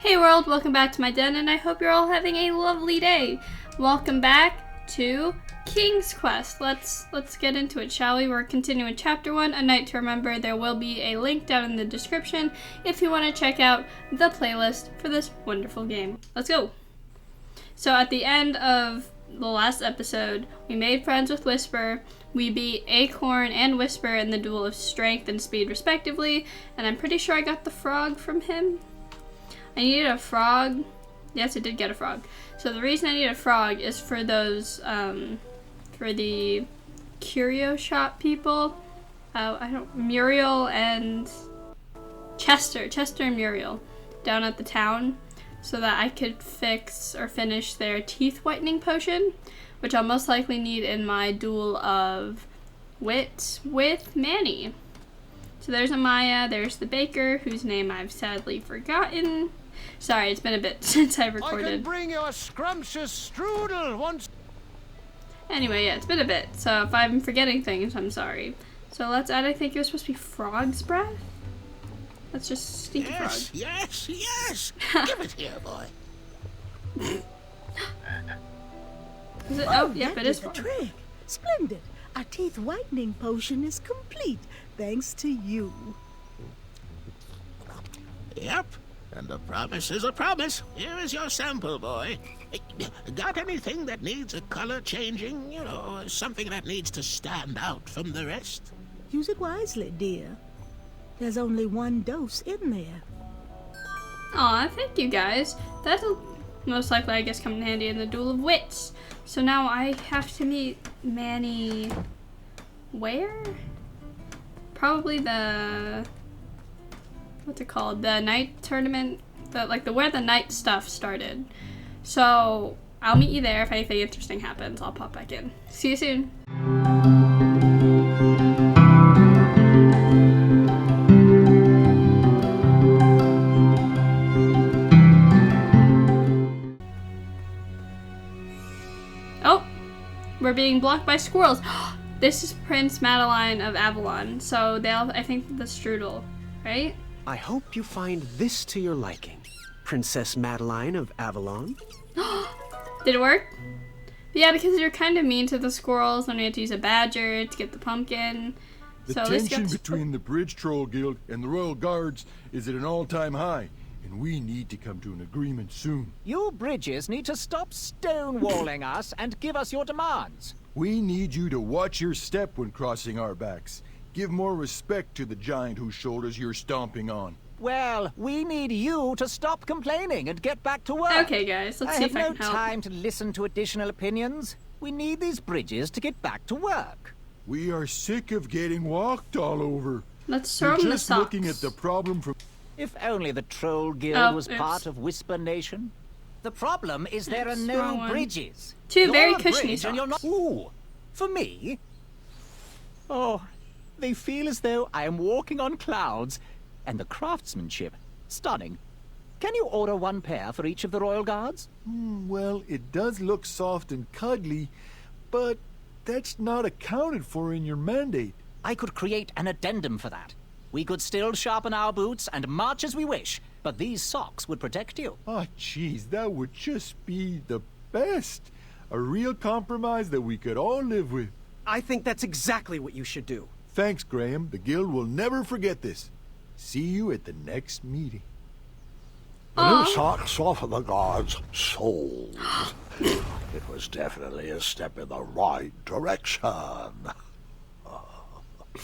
Hey world, welcome back to my den, and I hope you're all having a lovely day. Welcome back to King's Quest. Let's get into it, shall we? We're continuing chapter 1, A Night to Remember. There will be a link down in the description if you want to check out the playlist for this wonderful game. Let's go. So at the end of the last episode, we made friends with Whisper. We beat Acorn and Whisper in the duel of strength and speed respectively, and I'm pretty sure I got the frog from him. I needed a frog. Yes, I did get a frog. So the reason I need a frog is for those, for the curio shop people. Muriel and Chester and Muriel down at the town, so that I could fix or finish their teeth whitening potion, which I'll most likely need in my Duel of Witts with Manny. So there's Amaya, there's the baker, whose name I've sadly forgotten. Sorry, it's been a bit since I recorded. I can bring you a scrumptious strudel once. Anyway, yeah, it's been a bit, so if I'm forgetting things, I'm sorry. So let's add, I think it was supposed to be frog's breath? Let's just sneak a frog. Yes. Give it here, boy. Is it? Oh, yep, it is frog. Trick. Splendid. Our teeth whitening potion is complete, thanks to you. Yep. And a promise is a promise. Here is your sample, boy. Got anything that needs a color changing? You know, something that needs to stand out from the rest? Use it wisely, dear. There's only one dose in there. Aw, thank you guys. That'll most likely, I guess, come in handy in the Duel of Witts. So now I have to meet Manny where? Probably the... what's it called? The night tournament? Where the night stuff started. So I'll meet you there. If anything interesting happens, I'll pop back in. See you soon. Oh, we're being blocked by squirrels. This is Prince Madeline of Avalon. So I think the strudel, right? I hope you find this to your liking, Princess Madeline of Avalon. Did it work? Yeah, because you're kind of mean to the squirrels when we had to use a badger to get the pumpkin. The tension between the Bridge Troll Guild and the Royal Guards is at an all-time high, and we need to come to an agreement soon. You bridges need to stop stonewalling us and give us your demands. We need you to watch your step when crossing our backs. Give more respect to the giant whose shoulders you're stomping on. Well, we need you to stop complaining and get back to work. Okay, guys, let's see if I can help. I have no time to listen to additional opinions. We need these bridges to get back to work. We are sick of getting walked all over. Let's throw You're them the just socks. looking at the problem from... If only the Troll Guild was oops. part of Whisper Nation. The problem is there are no bridges. Two You're very a cushiony bridge and you're not... socks. Ooh, for me? Oh, they feel as though I am walking on clouds, and the craftsmanship, stunning. Can you order one pair for each of the Royal Guards? Well, it does look soft and cuddly, but that's not accounted for in your mandate. I could create an addendum for that. We could still sharpen our boots and march as we wish, but these socks would protect you. Oh, jeez, that would just be the best. A real compromise that we could all live with. I think that's exactly what you should do. Thanks, Graham. The Guild will never forget this. See you at the next meeting. The new socks soften the guards' souls. It was definitely a step in the right direction. I'm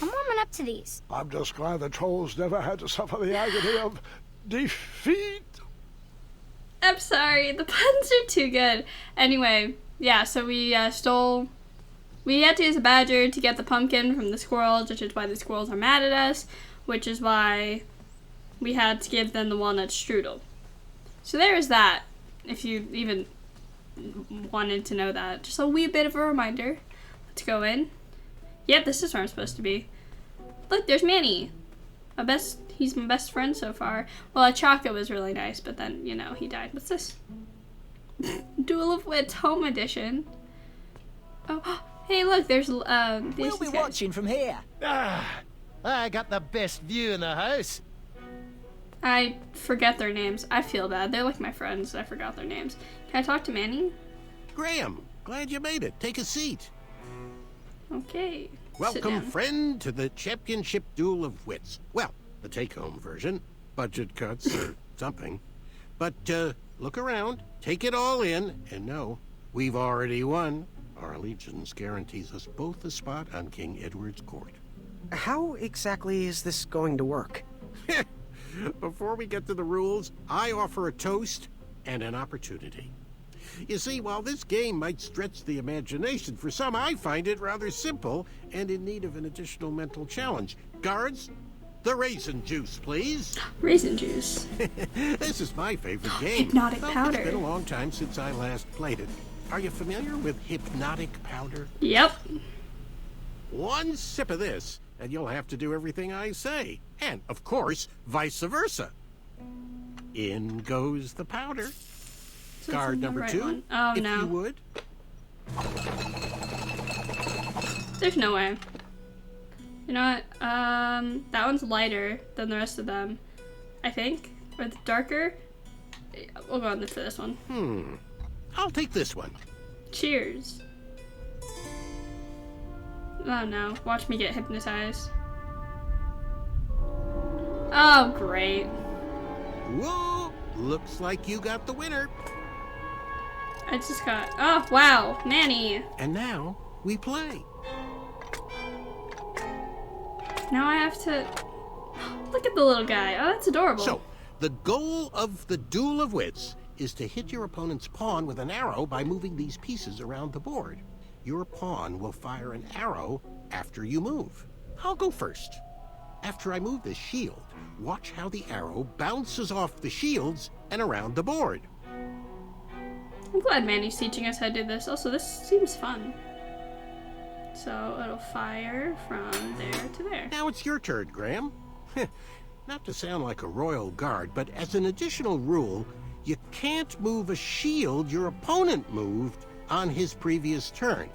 warming up to these. I'm just glad the trolls never had to suffer the agony of defeat. I'm sorry, the puns are too good. Anyway, yeah, so we we had to use a badger to get the pumpkin from the squirrels, which is why the squirrels are mad at us, which is why we had to give them the walnut strudel. So there is that, if you even wanted to know that. Just a wee bit of a reminder. Let's go in. Yep, this is where I'm supposed to be. Look, there's Manny. He's my best friend so far. Well, Achaka was really nice, but then, you know, he died. What's this? Duel of Witts Home Edition. Oh, hey, look, there's We'll be watching from here. I got the best view in the house. I forget their names. I feel bad. They're like my friends. I forgot their names. Can I talk to Manny? Graham, glad you made it. Take a seat. Okay. Sit Welcome, down. friend, to the championship Duel of Wits. Well, the take-home version. Budget cuts or something. But, look around, take it all in, and know we've already won. Our allegiance guarantees us both a spot on King Edward's court. How exactly is this going to work? Before we get to the rules, I offer a toast and an opportunity. You see, while this game might stretch the imagination, for some I find it rather simple and in need of an additional mental challenge. Guards, the raisin juice, please. Raisin juice. This is my favorite game. Hypnotic Well, powder. It's been a long time since I last played it. Are you familiar with hypnotic powder? Yep. One sip of this, and you'll have to do everything I say. And, of course, vice versa. In goes the powder. So Guard it's in the number right 2, one. Oh, if no. you would. There's no way. You know what? That one's lighter than the rest of them, I think. Or the darker. We'll go on for this one. I'll take this one. Cheers. Oh no, watch me get hypnotized. Oh, great. Whoa! Looks like you got the winner. I just got, oh wow, Manny. And now, we play. Now I have to, look at the little guy. Oh, that's adorable. So, the goal of the Duel of Wits is to hit your opponent's pawn with an arrow by moving these pieces around the board. Your pawn will fire an arrow after you move. I'll go first. After I move the shield, watch how the arrow bounces off the shields and around the board. I'm glad Manny's teaching us how to do this. Also, this seems fun. So it'll fire from there to there. Now it's your turn, Graham. Not to sound like a royal guard, but as an additional rule, you can't move a shield your opponent moved on his previous turn.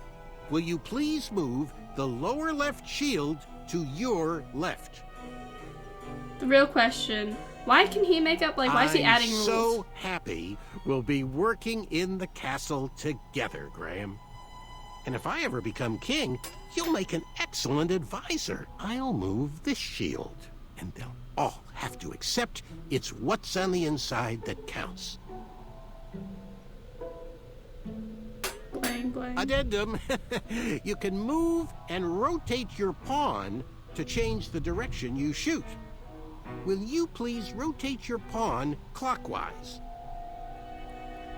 Will you please move the lower left shield to your left? The real question, why can he make up, like, why is he adding rules? I'm so happy we'll be working in the castle together, Graham. And if I ever become king, you'll make an excellent advisor. I'll move this shield, and they'll all have to accept it's what's on the inside that counts. Blang, blang. Addendum. You can move and rotate your pawn to change the direction you shoot. Will you please rotate your pawn clockwise?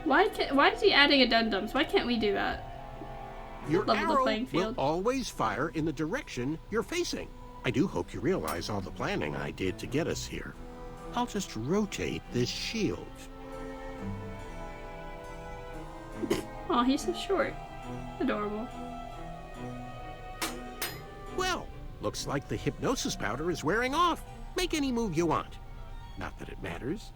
Why is he adding addendums? Why can't we do that? Your Level the arrow playing will field. always fire in the direction you're facing. I do hope you realize all the planning I did to get us here. I'll just rotate this shield. Oh, he's so short. Adorable. Well, looks like the hypnosis powder is wearing off. Make any move you want. Not that it matters.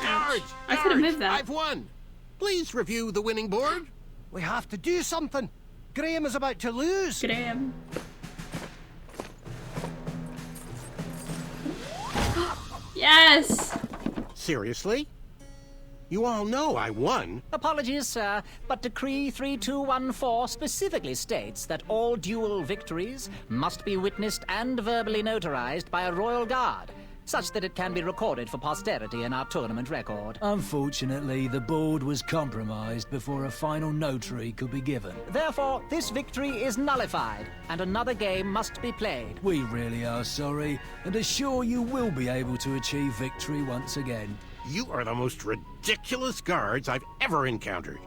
Guards! I could've moved that. I've won. Please review the winning board. We have to do something. Graham is about to lose. Graham. Yes! Seriously? You all know I won. Apologies, sir, but Decree 3214 specifically states that all duel victories must be witnessed and verbally notarized by a royal guard, such that it can be recorded for posterity in our tournament record. Unfortunately, the board was compromised before a final notary could be given. Therefore, this victory is nullified, and another game must be played. We really are sorry, and assure you will be able to achieve victory once again. You are the most ridiculous guards I've ever encountered.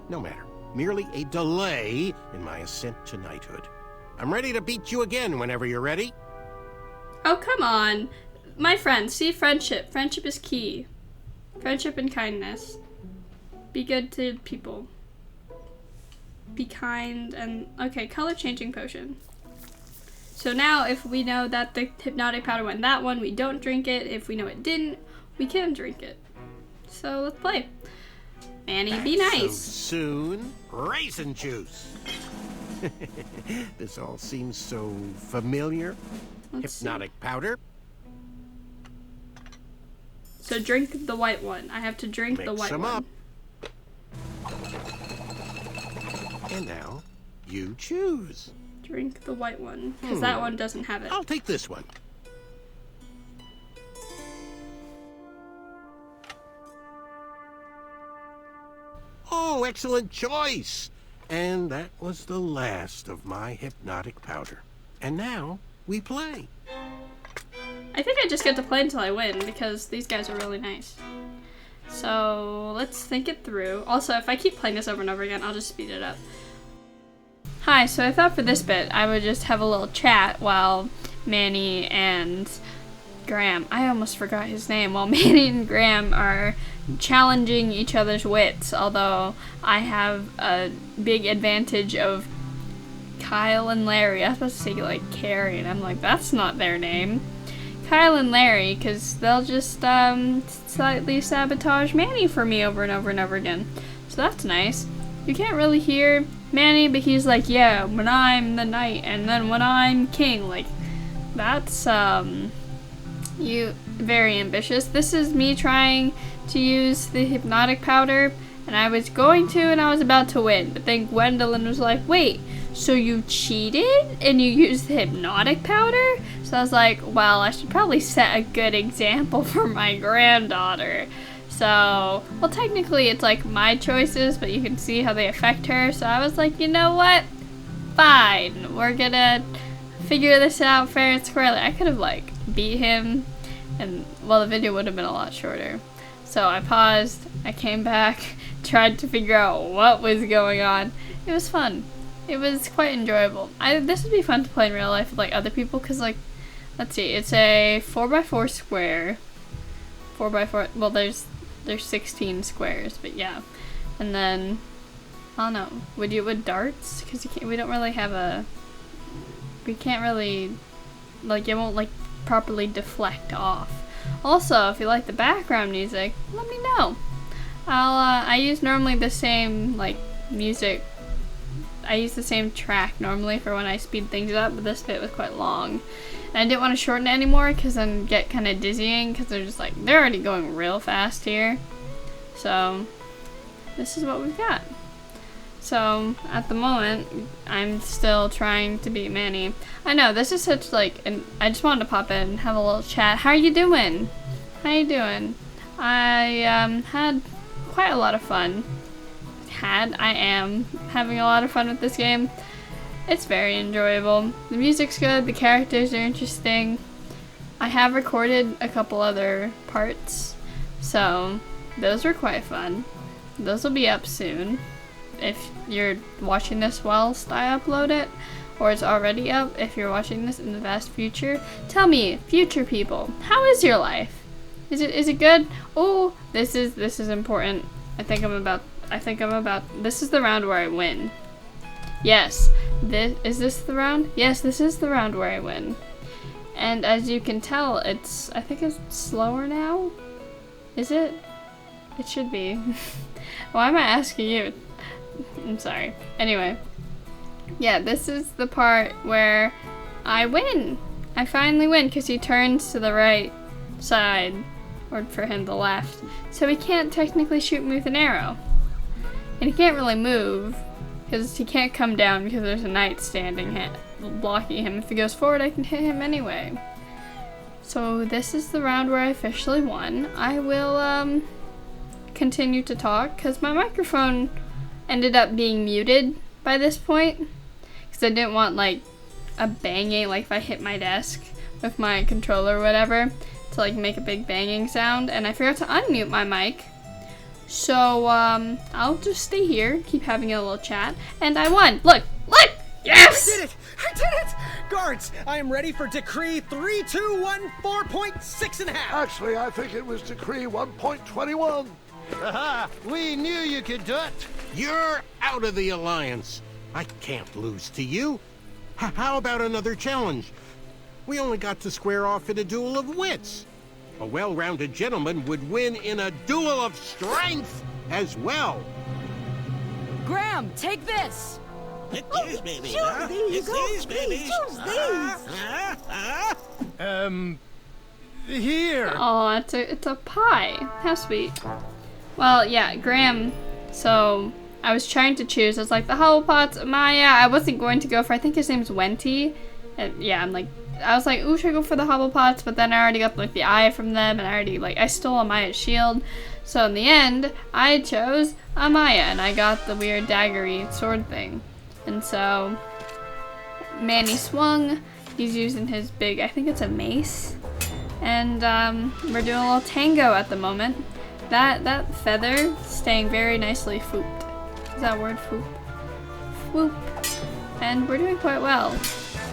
No matter, merely a delay in my ascent to knighthood. I'm ready to beat you again whenever you're ready. Oh, come on. My friends, see friendship. Friendship is key. Friendship and kindness. Be good to people. Be kind and... Okay, color changing potion. So now if we know that the hypnotic powder went that one, we don't drink it. If we know it didn't, we can drink it. So let's play. Manny, be nice. So soon, raisin juice. This all seems so familiar. Hypnotic powder. So drink the white one. I have to drink the white one. Mix them up. And now, you choose. Drink the white one, because that one doesn't have it. I'll take this one. Oh, excellent choice! And that was the last of my hypnotic powder. And now, we play. I think I just get to play until I win, because these guys are really nice. So, let's think it through. Also, if I keep playing this over and over again, I'll just speed it up. Hi, so I thought for this bit, I would just have a little chat while Manny and Graham, I almost forgot his name, while Manny and Graham are challenging each other's wits, although I have a big advantage of Kyle and Larry. I was supposed to say like Carrie, and I'm like, that's not their name. Kyle and Larry, because they'll just slightly sabotage Manny for me over and over and over again. So that's nice. You can't really hear Manny, but he's like, yeah, when I'm the knight, and then when I'm king. Like, that's very ambitious. This is me trying to use the hypnotic powder, and I was going to, and I was about to win, but then Gwendolyn was like, wait, so you cheated and you used the hypnotic powder? So I was like, well, I should probably set a good example for my granddaughter. So, well, technically it's like my choices, but you can see how they affect her. So I was like, you know what? Fine, we're gonna figure this out fair and squarely. I could have like beat him, and well, the video would have been a lot shorter. So I paused, I came back, tried to figure out what was going on. It was fun. It was quite enjoyable. This would be fun to play in real life with like other people, because like, let's see, it's a 4x4 square. 4x4, well there's 16 squares, but yeah. And then, I don't know, would you with darts? Because we don't really have we can't really, like, it won't like properly deflect off. Also, if you like the background music, let me know. I use normally the same, like, music. I use the same track normally for when I speed things up, but this bit was quite long. And I didn't want to shorten it anymore, because then get kind of dizzying, because they're already going real fast here. So, this is what we've got. So, at the moment, I'm still trying to beat Manny. I know, this is such, like, I just wanted to pop in and have a little chat. How are you doing? How you doing? I, had quite a lot of fun. I am having a lot of fun with this game. It's very enjoyable. The music's good, the characters are interesting. I have recorded a couple other parts, so those were quite fun. Those will be up soon. If you're watching this whilst I upload it, or it's already up if you're watching this in the vast future. Tell me, future people, how is your life? Is it good? Oh, this is important. This is the round where I win. Yes, is this the round? Yes, this is the round where I win. And as you can tell, I think it's slower now. Is it? It should be. Why am I asking you? I'm sorry. Anyway. Yeah, this is the part where I win. I finally win, because he turns to the right side, or for him the left. So he can't technically shoot me with an arrow. And he can't really move, because he can't come down because there's a knight standing blocking him. If he goes forward, I can hit him anyway. So this is the round where I officially won. I will continue to talk, because my microphone ended up being muted by this point, because I didn't want like a banging, like if I hit my desk with my controller or whatever, to like make a big banging sound, and I forgot to unmute my mic. So I'll just stay here, keep having a little chat, and I won. Look! Yes! I did it! Guards, I am ready for Decree 3214.6 ½ Actually, I think it was Decree 1.21. Aha! We knew you could do it! You're out of the alliance. I can't lose to you. How about another challenge? We only got to square off in a duel of wits. A well-rounded gentleman would win in a duel of strength. as well. Graham, take this! Pick these babies, choose huh? these, Pick oh, these please, babies. choose these. Here. Oh, it's a pie. How sweet. Well, yeah, Graham. So I was trying to choose. I was like the Hufflepuffs, Maya. I wasn't going to go for. I think his name's Witty. And yeah, I was like, ooh, should I go for the Hufflepuffs? But then I already got like the eye from them, and I stole Amaya's shield. So in the end, I chose Amaya, and I got the weird daggery sword thing. And so Manny swung. He's using his big, I think it's a mace. And we're doing a little tango at the moment. That feather staying very nicely fooped. Is that a word, foop? Swoop. And we're doing quite well.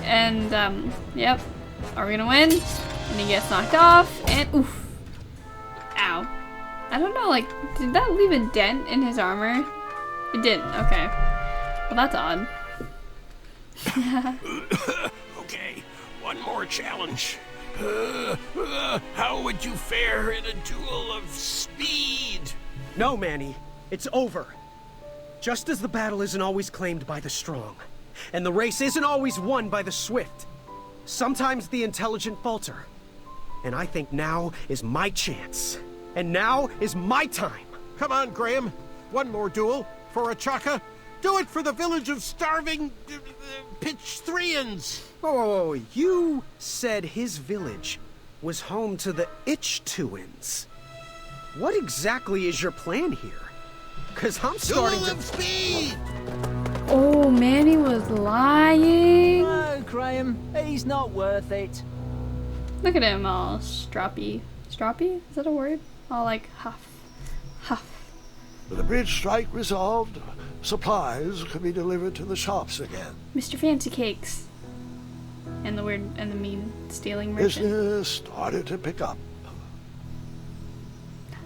And yep. Are we gonna win? And he gets knocked off, and oof. Ow. I don't know, like, did that leave a dent in his armor? It didn't, okay. Well, that's odd. Okay, one more challenge. How would you fare in a duel of speed? No, Manny. It's over. Just as the battle isn't always claimed by the strong, and the race isn't always won by the swift, sometimes the intelligent falter. And I think now is my chance. And now is my time. Come on, Graham. One more duel for a chaka. Do it for the village of starving Pitchthreans. Whoa. You said his village was home to the Itch-Tuins. What exactly is your plan here? Because I'm starting Duel to... of speed! Oh, Manny was lying. No, Graham, he's not worth it. Look at him all stroppy. Stroppy? Is that a word? All like huff. With the bridge strike resolved, supplies can be delivered to the shops again. Mr. Fancy Cakes. And the weird and the mean stealing merchant. Business started to pick up.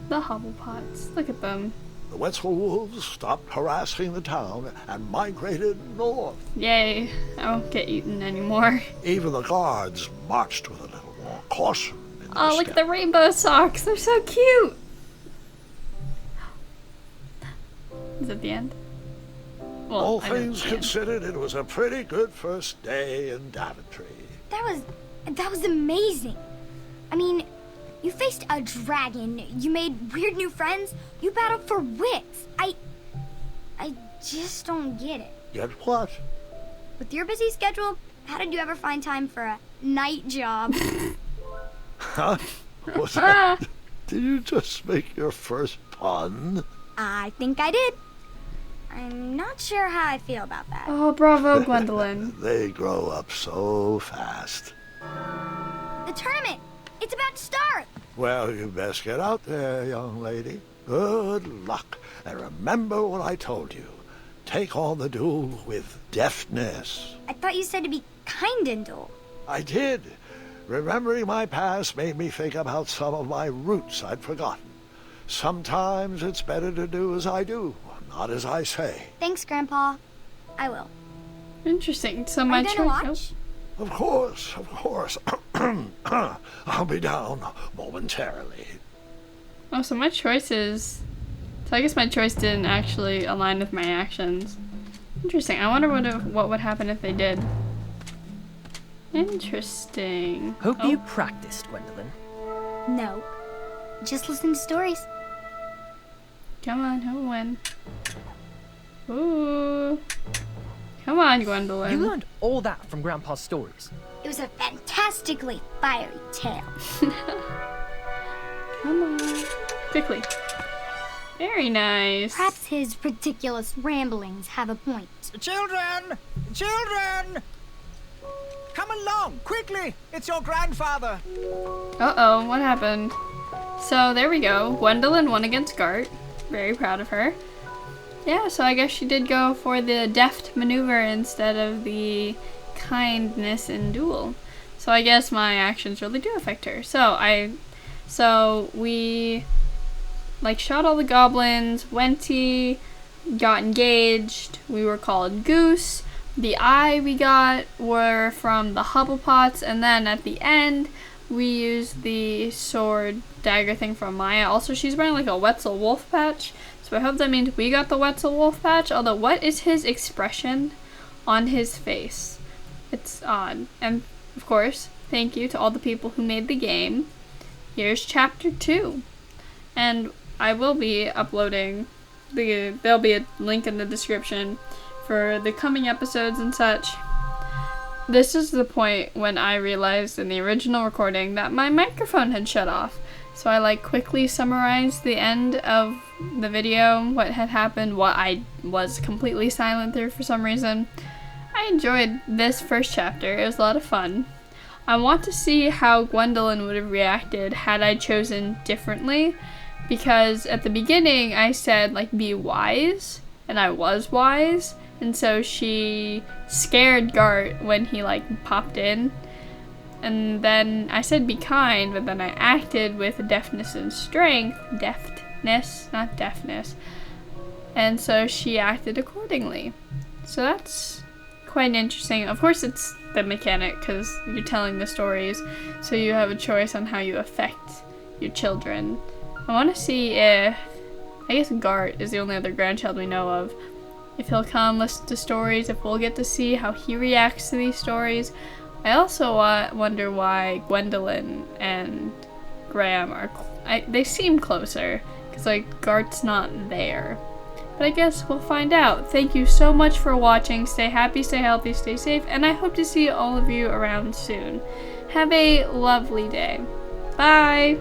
The Hufflepuffs. Look at them. The Wetzel wolves stopped harassing the town and migrated north. Yay. I won't get eaten anymore. Even the guards marched with a little more caution in their Oh, look at step. the rainbow socks. They're so cute. Is it the end? Well, All I know things it's the end. considered, it was a pretty good first day in Daventry. That was amazing. I mean, you faced a dragon, you made weird new friends, you battled for wits. I just don't get it. Get what? With your busy schedule, how did you ever find time for a night job? Huh? Was that, did you just make your first pun? I think I did. I'm not sure how I feel about that. Oh, bravo, Gwendolyn. They grow up so fast. The tournament! It's about to start! Well, you best get out there, young lady. Good luck. And remember what I told you. Take on the duel with deftness. I thought you said to be kind in duel. I did. Remembering my past made me think about some of my roots I'd forgotten. Sometimes it's better to do as I do, not as I say. Thanks, Grandpa. I will. Interesting. So Are my you choice. gonna watch? Of course. I'll be down momentarily. Oh, so my choices. So I guess my choice didn't actually align with my actions. Interesting. I wonder what would happen if they did. Interesting. Hope you practiced, Gwendolyn. No. Just listen to stories. Come on, who'll win? Ooh. Come on, Gwendolyn. You learned all that from Grandpa's stories. It was a fantastically fiery tale. Come on. Quickly. Very nice. Perhaps his ridiculous ramblings have a point. Children! Children! Come along, quickly! It's your grandfather! Uh-oh, what happened? So, there we go. Gwendolyn won against Gart. Very proud of her. Yeah, so I guess she did go for the deft maneuver instead of the kindness in duel. So I guess my actions really do affect her. So we like shot all the goblins, Witty got engaged, we were called Goose, the eye we got were from the Hufflepuffs, and then at the end we used the sword dagger thing from Maya. Also, she's wearing like a Wetzel wolf patch, So I hope that means we got the Wetzel Wolf patch, although what is his expression on his face? It's odd. And of course, thank you to all the people who made the game. Here's chapter 2. And I will be uploading there'll be a link in the description for the coming episodes and such. This is the point when I realized in the original recording that my microphone had shut off. So I quickly summarized the end of the video, what had happened, what I was completely silent through for some reason. I enjoyed this first chapter. It was a lot of fun. I want to see how Gwendolyn would have reacted had I chosen differently, because at the beginning I said be wise, and I was wise, and so she scared Gart when he popped in. And then I said be kind, but then I acted with deftness and strength. Deftness, not deafness. And so she acted accordingly. So that's quite interesting. Of course it's the mechanic, because you're telling the stories, so you have a choice on how you affect your children. I want to see if, I guess Gart is the only other grandchild we know of, if he'll come listen to stories, if we'll get to see how he reacts to these stories. I also wonder why Gwendolyn and Graham they seem closer, because Gart's not there. But I guess we'll find out. Thank you so much for watching. Stay happy, stay healthy, stay safe, and I hope to see all of you around soon. Have a lovely day. Bye!